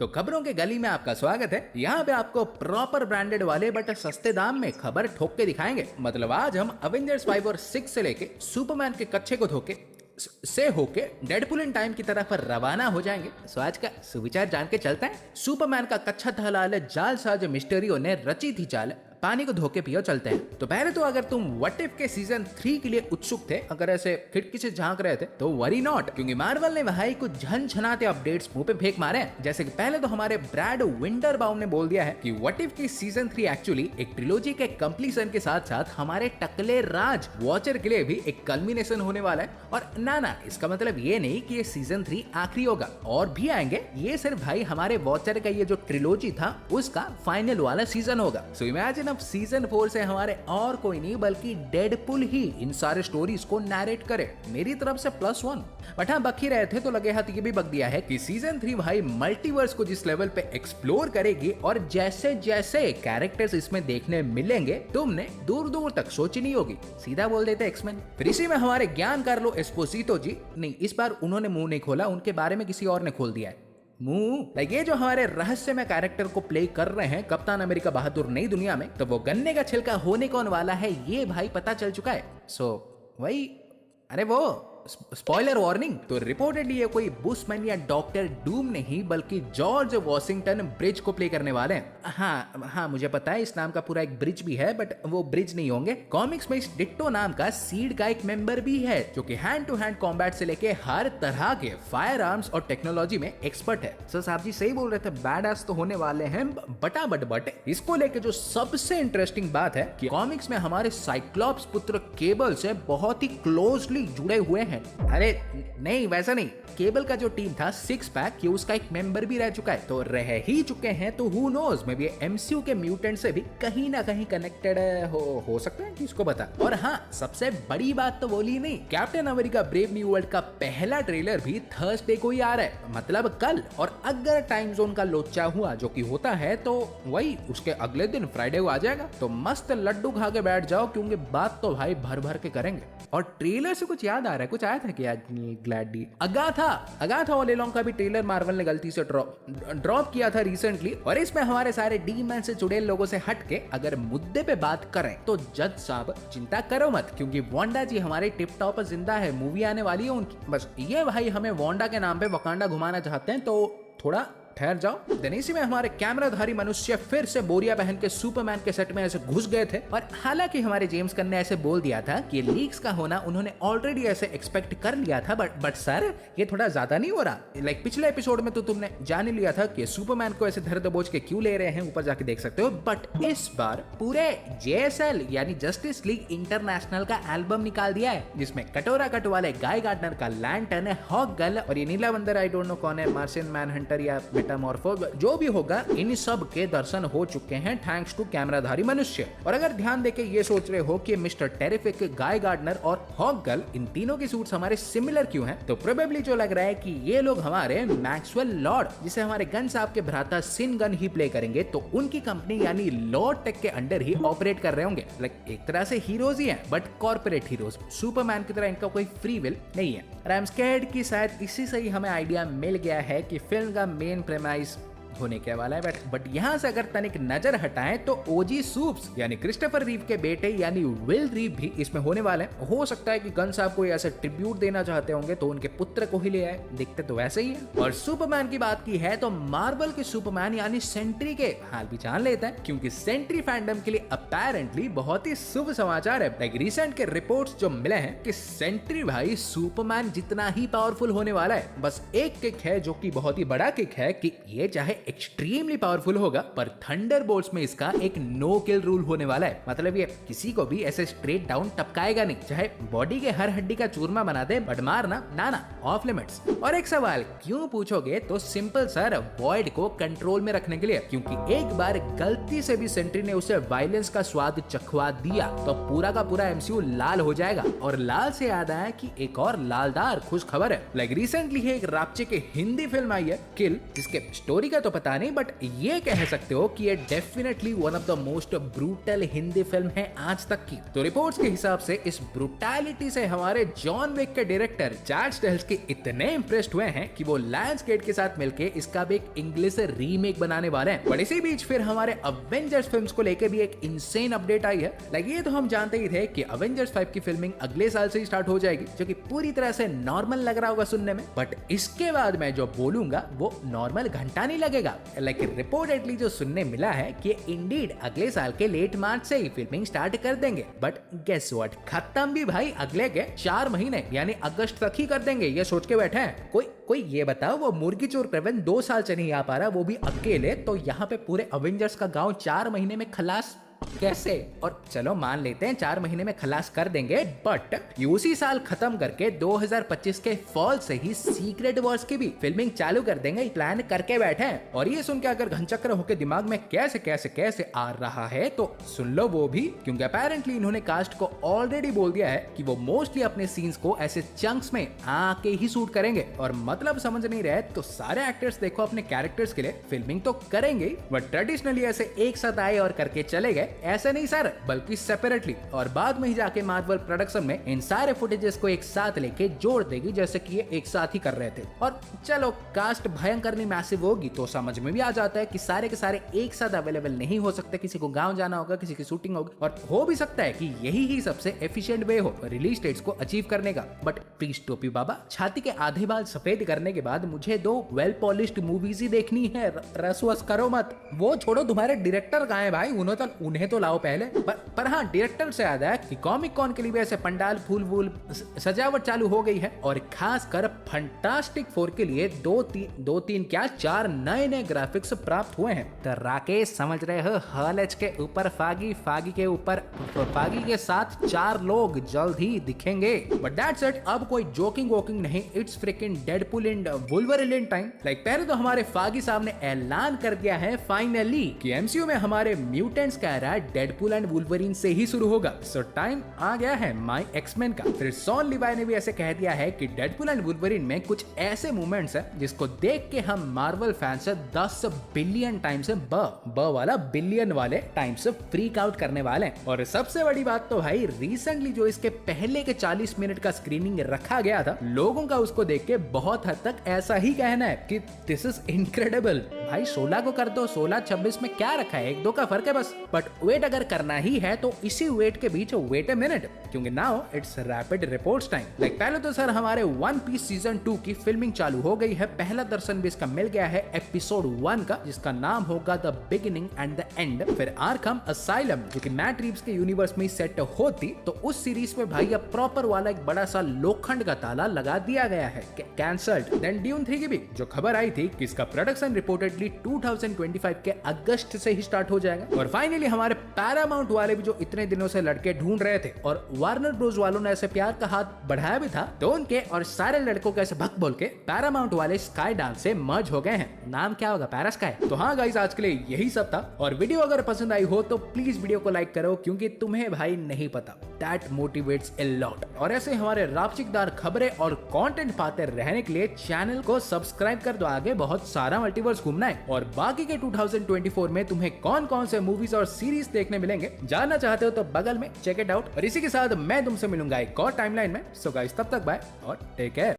तो खबरों के गली में आपका स्वागत है। यहाँ पे आपको प्रॉपर ब्रांडेड वाले बट सस्ते दाम में खबर ठोक के दिखाएंगे। मतलब आज हम अवेंजर्स 5 और 6 से लेके सुपरमैन के कच्चे को धोके से होके डेडपुल इन टाइम की तरफ रवाना हो जाएंगे। सो आज का सुविचार जान के चलते हैं। सुपरमैन का कच्चा थलाल जालसाज मिस्टेरियो ने रची थी चाल, पानी को धोके पियो चलते हैं। तो पहले तो अगर तुम व्हाट इफ के सीजन 3 के लिए उत्सुक थे, अगर ऐसे खिड़की से झांक रहे थे, तो वरी नॉट, क्योंकि मार्वल ने भाई कुछ झनझनाते अपडेट्स मुंह पे फेंक मारे हैं। जैसे कि पहले तो हमारे ब्रैड विंटरबाउम ने बोल दिया है कि व्हाट इफ की सीजन 3 एक्चुअली एक ट्रिलोजी के कंप्लीशन के साथ साथ हमारे टकले राज वॉचर के लिए भी एक कल्मिनेशन होने वाला है। और ना इसका मतलब ये नहीं कि ये सीजन 3 आखिरी होगा, और भी आएंगे। ये सिर्फ भाई हमारे वॉचर का ये जो ट्रिलोजी था उसका फाइनल वाला सीजन होगा। सो इमेजिन अब सीजन 4 से हमारे और कोई नहीं बल्कि डेडपुल ही इन सारे स्टोरीज को नैरेट करे। मेरी तरफ से +1। बट हाँ, बक ही रहे थे तो लगे हाथ ये भी बक दिया है कि सीजन 3 भाई मल्टीवर्स को जिस लेवल पे एक्सप्लोर करेगी और जैसे जैसे कैरेक्टर्स इसमें देखने मिलेंगे तुमने दूर दूर तक सोची नहीं होगी। सीधा बोल देते एक्समैन। फिर इसी में हमारे ज्ञान कार्लो एस्पोसितो जी, नहीं इस बार उन्होंने मुंह नहीं खोला, उनके बारे में किसी और ने खोल दिया है मुंह। ये जो हमारे रहस्यमय कैरेक्टर को प्ले कर रहे हैं कप्तान अमेरिका बहादुर नई दुनिया में, तो वो गन्ने का छिलका होने कौन वाला है ये भाई पता चल चुका है। सो वही, अरे वो स्पॉइलर वार्निंग। तो रिपोर्टेडली ये कोई बुशमैन या डॉक्टर डूम नहीं बल्कि जॉर्ज वॉशिंगटन ब्रिज को प्ले करने वाले हैं। हाँ मुझे पता है इस नाम का पूरा एक ब्रिज भी है, बट वो ब्रिज नहीं होंगे। कॉमिक्स में इस डिट्टो नाम का सीड का एक मेंबर भी है जो कि हैंड टू हैंड कॉम्बैट से लेके हर तरह के फायर आर्म्स और टेक्नोलॉजी में एक्सपर्ट है। सर साहब जी सही बोल रहे थे, बैड तो होने वाले हैं। बट इसको लेके जो सबसे इंटरेस्टिंग बात है कि कॉमिक्स में हमारे साइक्लॉप्स पुत्र केबल से बहुत ही क्लोजली जुड़े हुए हैं। अरे नहीं वैसा नहीं, केबल का जो टीम था 6 पैक ये उसका एक मेंबर भी रह चुका है, तो रह ही चुके हैं तो who knows maybe MCU के म्यूटेंट से भी कहीं ना कहीं कनेक्टेड हो सकता है, किसको पता। और हाँ, सबसे बड़ी बात तो बोली नहीं, captain America brave new world का पहला ट्रेलर भी थर्सडे को ही आ रहा है, मतलब कल। और अगर टाइम जोन का लोचा हुआ, जो कि होता है, तो वही उसके अगले दिन फ्राइडे को आ जाएगा। तो मस्त लड्डू खा के बैठ जाओ, क्योंकि बात तो भाई भर भर के करेंगे। और ट्रेलर से कुछ याद आ रहा है, कुछ आया था कि ग्लैडी अगाथा ऑल अलोंग का भी ट्रेलर मार्वल ने गलती से ड्रॉप किया था रिसेंटली। और इसमें हमारे सारे डी-मैन से जुड़े लोगों से हटके अगर मुद्दे पे बात करें तो जज साहब चिंता करो मत, क्योंकि वांडा जी हमारे टिप टॉप जिंदा है, मूवी आने वाली है उनकी। बस ये भाई हमें वांडा के नाम पे वकांडा घुमाना चाहते हैं, तो थोड़ा ठहर जाओ। देन इसी में हमारे कैमराधारी मनुष्य फिर से बोरिया पहन के सुपरमैन के सेट में ऐसे घुस गए थे। और हालांकि हमारे जेम्स गन ने ऐसे बोल दिया था कि लीक्स का होना उन्होंने ऑलरेडी ऐसे एक्सपेक्ट कर लिया था, बट सर ये थोड़ा ज्यादा नहीं हो रहा। पिछले एपिसोड में तो तुमने जान ही लिया था कि सुपरमैन को ऐसे धर दबोच के क्यों ले रहे हैं, ऊपर जाके देख सकते हो। बट इस बार पूरे JSL यानी जस्टिस लीग इंटरनेशनल का एल्बम निकाल दिया है, जिसमें कटोरा कट वाले गाय गार्डनर का लैंटर्न है, हॉक गर्ल और ये नीला बंदर आई डोंट नो कौन है, मार्शियन मैन हंटर या मेटामॉर्फो, जो भी होगा इन सब के दर्शन हो चुके हैं थैंक्स टू कैमराधारी मनुष्य। और अगर ध्यान देके ये सोच रहे हो कि मिस्टर टेरिफिक, गाय गार्डनर और हॉक गर्ल इन तीनों के सूट्स हमारे सिमिलर क्यों हैं, तो प्रोबेबली जो लग रहा है कि ये लोग हमारे मैक्सवेल लॉर्ड, जिसे हमारे गन साहब के भ्राता सिन गन ही प्ले करेंगे, तो उनकी कंपनी यानी लॉर्ड टेक के अंडर ही ऑपरेट कर रहे होंगे। एक तरह से हीरोज ही हैं, बट कॉर्पोरेट हीरोज। सुपरमैन की तरह इनका कोई फ्री विल नहीं है। और आई एम स्कैर्ड कि शायद इसी से ही हमें आइडिया मिल गया है कि फिल्म का मेन प्रेमाइस होने के वाला है। बट यहाँ से अगर तनिक नजर हटाएं तो ओजी सूप्स यानी क्रिस्टोफर रीव के बेटे यानी विल रीव भी इसमें होने वाले हैं। हो सकता है कि गन साहब को ऐसे ट्रिब्यूट देना चाहते होंगे तो उनके पुत्र को ही ले आए, दिखते तो वैसे ही है। और सुपरमैन की बात की है तो मार्वल के सुपरमैन यानी सेंट्री के हाल भी जान लेते हैं, क्योंकि सेंट्री फैंडम के लिए अपेरेंटली बहुत ही शुभ समाचार है। रिसेंट के रिपोर्ट्स जो मिले हैं कि सेंट्री भाई सुपरमैन जितना ही पावरफुल होने वाला है। बस एक किक है जो कि बहुत ही बड़ा किक है कि ये चाहे एक्सट्रीमली पावरफुल होगा, पर थंडरबोल्ट्स में इसका एक नो किल रूल होने वाला है। मतलब ये किसी को भी ऐसे स्ट्रेट डाउन टपकाएगा नहीं, चाहे बॉडी के हर हड्डी का चूरमा बना दे, बट मारना ना ऑफ लिमिट्स। और एक सवाल क्यों पूछोगे तो सिंपल सर, वॉइड को कंट्रोल में रखने के लिए, क्योंकि एक बार गलती गलती से भी सेंट्री ने उसे वायलेंस का स्वाद चखवा दिया तो पूरा का पूरा एमसीयू लाल हो जाएगा। और लाल से याद आया कि एक और लालदार खुश खबर है। लाइक रिसेंटली एक रापचे की हिंदी फिल्म आई है किल, जिसके स्टोरी का तो पता नहीं, बट ये कह सकते हो कि ये definitely one of the most brutal Hindi film है आज तक की। तो रिपोर्ट्स के हिसाब से इस ब्रूटैलिटी से हमारे जॉन विक के डायरेक्टर जैक स्टेल्स्की इतने इंप्रेस्ड हुए हैं कि वो लायंसगेट के साथ मिलकर इसका भी एक इंग्लिश रीमेक बनाने वाले हैं। पर इसी बीच फिर हमारे अवेंजर्स फिल्म्स को लेकर भी एक इंसेन अपडेट आई है। लाइक ये तो हम जानते ही थे कि अवेंजर्स 5 की फिल्मिंग अगले साल से ही स्टार्ट हो जाएगी, जो कि पूरी तरह से नॉर्मल लग रहा होगा सुनने में। बट इसके बाद मैं जो बोलूंगा वो नॉर्मल घंटा नहीं लगेगा। लाइक रिपोर्टेडली जो सुनने मिला है कि इंडीड अगले साल के लेट मार्च से ही फिल्मिंग स्टार्ट कर देंगे। बट गेस व्हाट, खत्म भी भाई अगले के 4 महीने यानी अगस्त तक ही कर देंगे, ये सोच के बैठे हैं। कोई ये बताओ, वो मुर्गी चोर प्रवीण 2 साल से नहीं आ पा रहा, वो भी अकेले, तो यहाँ पे पूरे अवेंजर्स का गांव 4 महीने में खलास कैसे? और चलो मान लेते हैं 4 महीने में खलास कर देंगे, बट उसी साल खत्म करके 2025 के फॉल से ही सीक्रेट वॉर्स की भी फिल्मिंग चालू कर देंगे, प्लान करके बैठे हैं। और ये सुन के अगर घनचक्र होके दिमाग में कैसे कैसे कैसे आ रहा है तो सुन लो वो भी, क्योंकि अपेरेंटली इन्होंने कास्ट को ऑलरेडी बोल दिया है कि वो मोस्टली अपने सीन्स को ऐसे चंक्स में आके ही शूट करेंगे। और मतलब समझ नहीं रहे तो सारे एक्टर्स देखो अपने कैरेक्टर्स के लिए फिल्मिंग तो करेंगे, बट ट्रेडिशनली ऐसे एक साथ आए और करके चले गए, ऐसे नहीं सर, बल्कि सेपरेटली। और बाद में ही जाके मार्वल प्रोडक्शन में इन सारे फुटेजेस को एक साथ लेके जोड़ देगी, जैसे कि ये एक साथ ही कर रहे थे। और चलो कास्ट भयंकर नहीं मैसिव होगी तो समझ में भी आ जाता है कि सारे के सारे एक साथ अवेलेबल नहीं हो सकते, किसी को गांव जाना होगा, किसी की शूटिंग होगी, और हो भी सकता है कि यही ही सबसे एफिशिएंट वे हो रिलीज डेट्स को अचीव करने का। बट प्लीज टोपी बाबा, छाती के आधे बाल सफेद करने के बाद मुझे 2 वेल पॉलिश्ड मूवीज ही देखनी है, रसवस करो मत। वो छोड़ो, तुम्हारे डायरेक्टर कहाँ है भाई, उन्हें तो लाओ पहले। पर हाँ, डायरेक्टर से याद है कि कॉमिक कॉन के लिए भी ऐसे पंडाल फूल वूल सजावट चालू हो गई है, और खासकर फंटास्टिक 4 के लिए 2-3 क्या 4 नए ग्राफिक्स प्राप्त हुए हैं। तो राकेश समझ रहे हो, हॉलेज के ऊपर फागी, फागी के ऊपर फागी के साथ 4 लोग जल्द ही दिखेंगे। बट दैट्स इट, अब कोई जोकिंग वॉकिंग नहीं, it's fricking Deadpool and Wolverine time. Like पहले तो हमारे फागी साहब ने ऐलान कर दिया है फाइनली कि एमसीयू में हमारे म्यूटेंट्स का एरा डेडपुल एंड वुल्वरीन से ही शुरू होगा। सो टाइम आ गया है माय एक्समैन का। फिर सॉन लिवाई ने भी ऐसे कह दिया है कि डेडपुल एंड वुल्वरीन में कुछ ऐसे मूवमेंट्स हैं जिसको देख के हम मार्वल फैंस से 10 बिलियन टाइम से वाला बिलियन वाले टाइम से फ्रीक आउट करने वाले हैं। और सबसे बड़ी बात तो भाई, रिसेंटली जो इसके पहले के 40 मिनट का स्क्रीनिंग रखा गया था, लोगों का उसको देख के बहुत हद तक ऐसा ही कहना है कि दिस इज इनक्रेडिबल। भाई 16 को कर दो, 16-26 में क्या रखा है, 1-2 का फर्क है बस। बट वेट अगर करना ही है तो इसी वेट के बीच वेट अ मिनट, क्योंकि now it's rapid reports time. Like पहले तो सर हमारे वन पीस सीजन 2 की फिल्मिंग चालू हो गई है। पहला दर्शन भी इसका मिल गया है एपिसोड 1 का, जिसका नाम होगा the beginning and the end. फिर आर्कम असाइलम, जो कि मैट रीव्स के यूनिवर्स में सेट होती, तो उस सीरीज में भाई अब प्रॉपर वाला एक बड़ा सा लोखंड का ताला लगा दिया गया है, कैंसल्ड। देन ड्यून 3 की भी जो खबर आई थी कि इसका प्रोडक्शन रिपोर्टेडली 2025 के अगस्त से ही स्टार्ट हो जाएगा। और फाइनली हमारे पैरामाउंट वाले भी जो इतने दिनों से लड़के ढूंढ रहे थे और वार्नर ब्रोस वालों ने ऐसे प्यार का हाथ बढ़ाया भी था, तो उनके और सारे लड़कों के ऐसे भक बोल के पैरामाउंट वाले स्काई डांस से मर्ज हो गए हैं। नाम क्या होगा, पैरा स्काई। तो हाँ गाइस, आज के लिए यही सब था। और वीडियो अगर पसंद आई हो तो प्लीज वीडियो को लाइक करो, क्योंकि तुम्हें भाई नहीं पता, दैट मोटिवेट्स अ लॉट। और ऐसे हमारे रापचिकदार खबरें और कंटेंट पाते रहने के लिए चैनल को सब्सक्राइब कर दो, आगे बहुत सारा मल्टीवर्स घूमना है। और बाकी के 2024 में तुम्हें कौन कौन से मूवीज और सीरीज देखने मिलेंगे, जानना चाहते हो तो बगल में चेक इट आउट। और इसी के साथ मैं तुमसे मिलूंगा एक और टाइमलाइन में। सो गाइस, तब तक बाय और टेक केयर।